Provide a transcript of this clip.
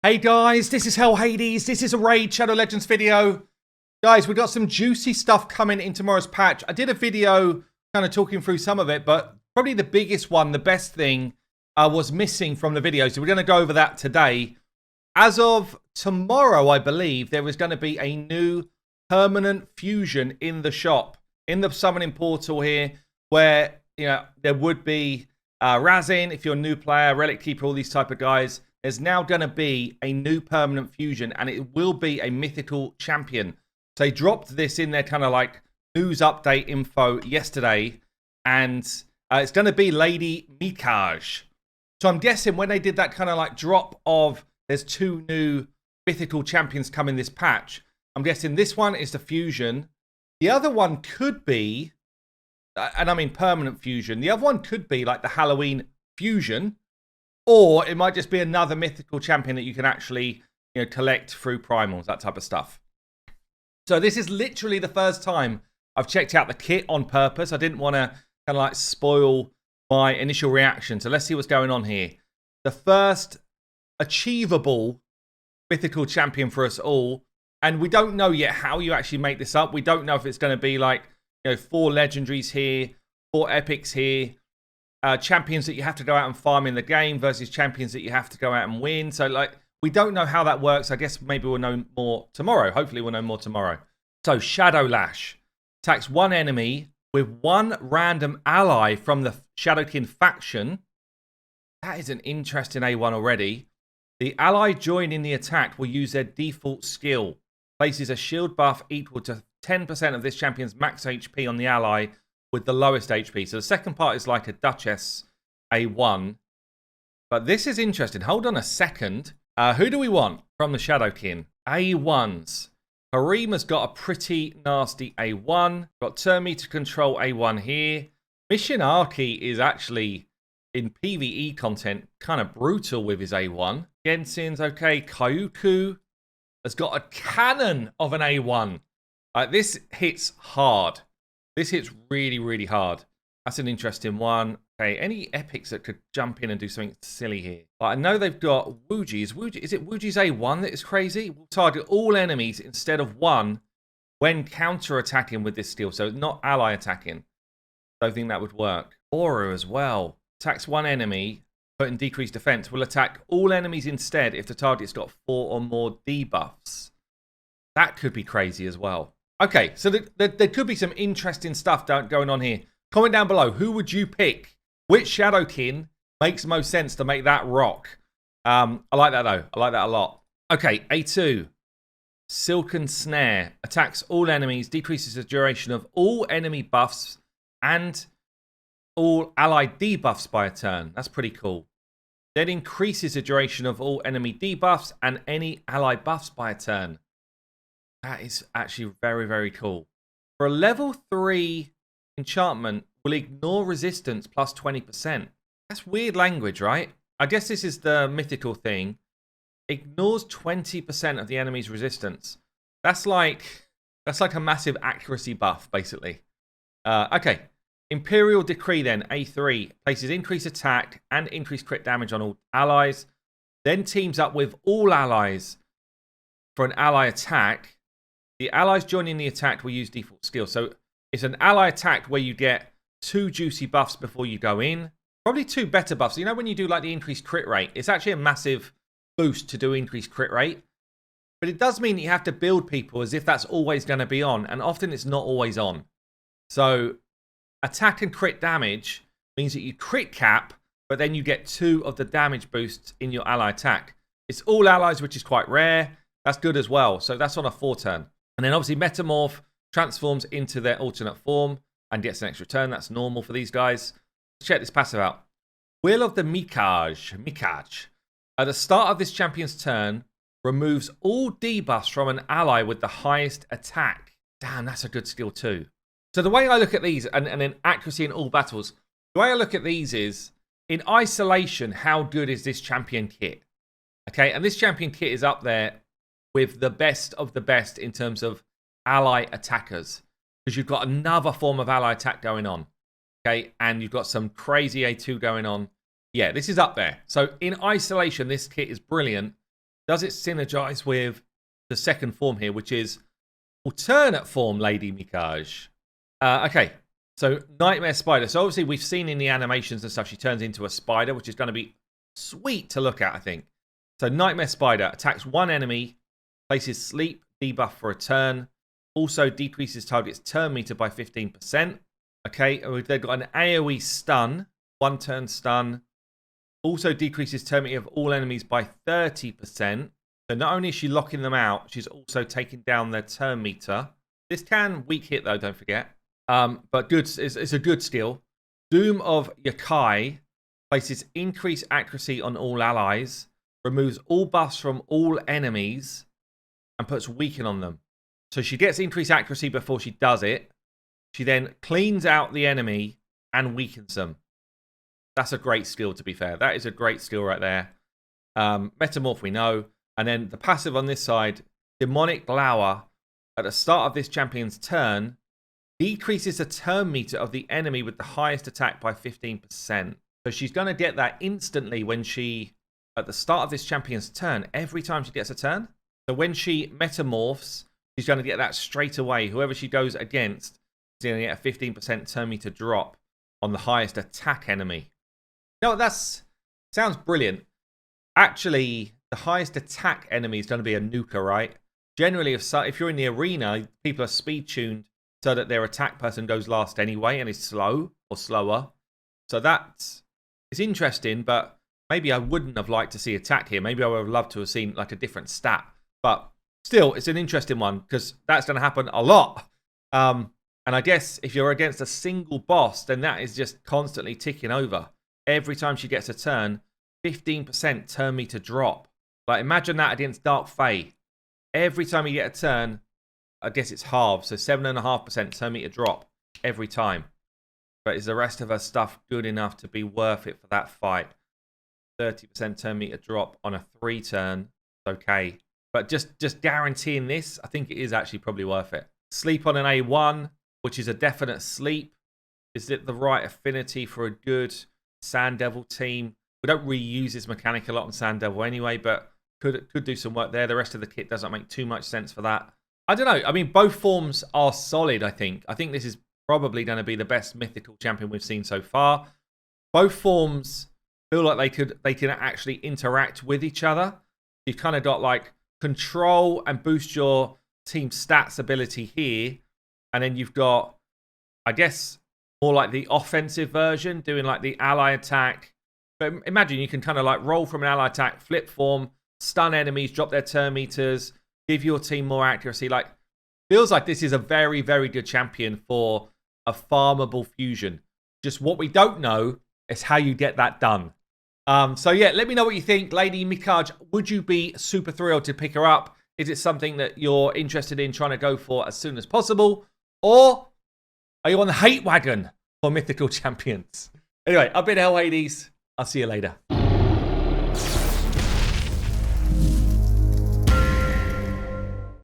Hey guys, this is Hell Hades. This is a Raid Shadow Legends video. Guys, we got some juicy stuff coming in tomorrow's patch. I did a video kind of talking through some of it, but probably the biggest one, the best thing, was missing from the video. So we're going to go over that today. As of tomorrow, I believe, there is going to be a new permanent fusion in the shop, in the summoning portal here, where, you know, there would be Razin, if you're a new player, Relic Keeper, all these type of guys. There's now going to be a new permanent fusion, and it will be a mythical champion. So they dropped this in their kind of like news update info yesterday, and it's going to be Lady MYTHICAL. So I'm guessing when they did that kind of like drop of there's two new mythical champions coming this patch, I'm guessing this one is the fusion. The other one could be, and I mean permanent fusion, the other one could be like the Halloween fusion. Or it might just be another mythical champion that you can actually, you know, collect through primals, that type of stuff. So this is literally the first time I've checked out the kit on purpose. I didn't want to kind of like spoil my initial reaction. So let's see what's going on here. The first achievable mythical champion for us all. And we don't know yet how you actually make this up. We don't know if it's going to be like, you know, 4 legendaries here, 4 epics here. Champions that you have to go out and farm in the game versus champions that you have to go out and win. So, like, we don't know how that works. I guess maybe we'll know more tomorrow. Hopefully, we'll know more tomorrow. So, Shadow Lash attacks one enemy with one random ally from the Shadowkin faction. That is an interesting A1 already. The ally joining the attack will use their default skill. Places a shield buff equal to 10% of this champion's max HP on the ally with the lowest HP. So the second part is like a Duchess A1. But this is interesting. Hold on a second. Who do we want from the Shadowkin? A1s. Harima's got a pretty nasty A1. Got turn meter control A1 here. Mishinaki is actually, in PvE content, kind of brutal with his A1. Gensin's okay. Kyuku has got a cannon of an A1. This hits hard. This hits really, really hard. That's an interesting one. Okay, any epics that could jump in and do something silly here? But I know they've got Wuji. Is it Wuji's A1 that is crazy? Will target all enemies instead of one when counter-attacking with this skill. So not ally attacking. Don't think that would work. Aura as well. Attacks one enemy, but in decreased defense. Will attack all enemies instead if the target's got 4 or more debuffs. That could be crazy as well. Okay, so there could be some interesting stuff going on here. Comment down below. Who would you pick? Which Shadowkin makes most sense to make that rock? I like that, though. I like that a lot. Okay, A2. Silken Snare. Attacks all enemies. Decreases the duration of all enemy buffs and all allied debuffs by a turn. That's pretty cool. Then increases the duration of all enemy debuffs and any ally buffs by a turn. That is actually very, very cool. For a level 3 enchantment, will ignore resistance plus 20%. That's weird language, right? I guess this is the mythical thing. Ignores 20% of the enemy's resistance. That's like a massive accuracy buff, basically. Okay. Imperial Decree then, A3. Places increased attack and increased crit damage on all allies. Then teams up with all allies for an ally attack. The allies joining the attack will use default skill. So it's an ally attack where you get 2 juicy buffs before you go in. Probably 2 better buffs. You know when you do like the increased crit rate, it's actually a massive boost to do increased crit rate. But it does mean that you have to build people as if that's always going to be on. And often it's not always on. So attack and crit damage means that you crit cap, but then you get 2 of the damage boosts in your ally attack. It's all allies, which is quite rare. That's good as well. So that's on a 4 turn. And then obviously Metamorph transforms into their alternate form and gets an extra turn. That's normal for these guys. Let's check this passive out. Will of the MYTHICAL. At the start of this champion's turn, removes all debuffs from an ally with the highest attack. Damn, that's a good skill too. So the way I look at these, and then accuracy in all battles, the way I look at these is, in isolation, how good is this champion kit? Okay, and this champion kit is up there with the best of the best in terms of ally attackers. Because you've got another form of ally attack going on. Okay, and you've got some crazy A2 going on. Yeah, this is up there. So in isolation, this kit is brilliant. does it synergize with the second form here, which is alternate form Lady Mikage? Okay, so Nightmare Spider. So obviously we've seen in the animations and stuff, she turns into a spider, which is going to be sweet to look at, I think. So Nightmare Spider attacks one enemy, places sleep debuff for a turn, also decreases target's turn meter by 15%. Okay, they've got an AoE stun, 1 turn stun. Also decreases turn meter of all enemies by 30%. So not only is she locking them out, she's also taking down their turn meter. This can weak hit though, don't forget. But good, it's a good skill. Doom of Yakai places increased accuracy on all allies, removes all buffs from all enemies, and puts weaken on them. So she gets increased accuracy before she does it. She then cleans out the enemy and weakens them. That's a great skill, to be fair. That is a great skill right there. Metamorph, we know. And then the passive on this side, Demonic Glower, at the start of this champion's turn, decreases the turn meter of the enemy with the highest attack by 15%. So she's going to get that instantly when she, at the start of this champion's turn, every time she gets a turn. So when she metamorphs, she's going to get that straight away. Whoever she goes against is going to get a 15% turn meter drop on the highest attack enemy. No, that's sounds brilliant. Actually, the highest attack enemy is going to be a nuker, right? Generally, if you're in the arena, people are speed tuned so that their attack person goes last anyway and is slow or slower. So that's it's interesting, but maybe I wouldn't have liked to see attack here. Maybe I would have loved to have seen like a different stat. But still, it's an interesting one because that's going to happen a lot. And I guess if you're against a single boss, then that is just constantly ticking over. Every time she gets a turn, 15% turn meter drop. Like imagine that against Dark Fae. Every time you get a turn, I guess it's halved. So 7.5% turn meter drop every time. But is the rest of her stuff good enough to be worth it for that fight? 30% turn meter drop on a 3 turn. Okay. But just guaranteeing this, I think it is actually probably worth it. Sleep on an A1, which is a definite sleep. Is it the right affinity for a good Sand Devil team? We don't really use this mechanic a lot on Sand Devil anyway, but could do some work there. The rest of the kit doesn't make too much sense for that. I don't know. I mean, both forms are solid, I think. I think this is probably going to be the best mythical champion we've seen so far. Both forms feel like they can actually interact with each other. You've kind of got like control and boost your team stats ability here. And then you've got, I guess, more like the offensive version, doing like the ally attack. But imagine you can kind of like roll from an ally attack, flip form, stun enemies, drop their turn meters, give your team more accuracy. Like, feels like this is a very, very good champion for a farmable fusion. Just what we don't know is how you get that done. So yeah, let me know what you think. Lady Mikage, would you be super thrilled to pick her up? Is it something that you're interested in trying to go for as soon as possible? Or are you on the hate wagon for mythical champions? Anyway, I've been Hell Hades. I'll see you later.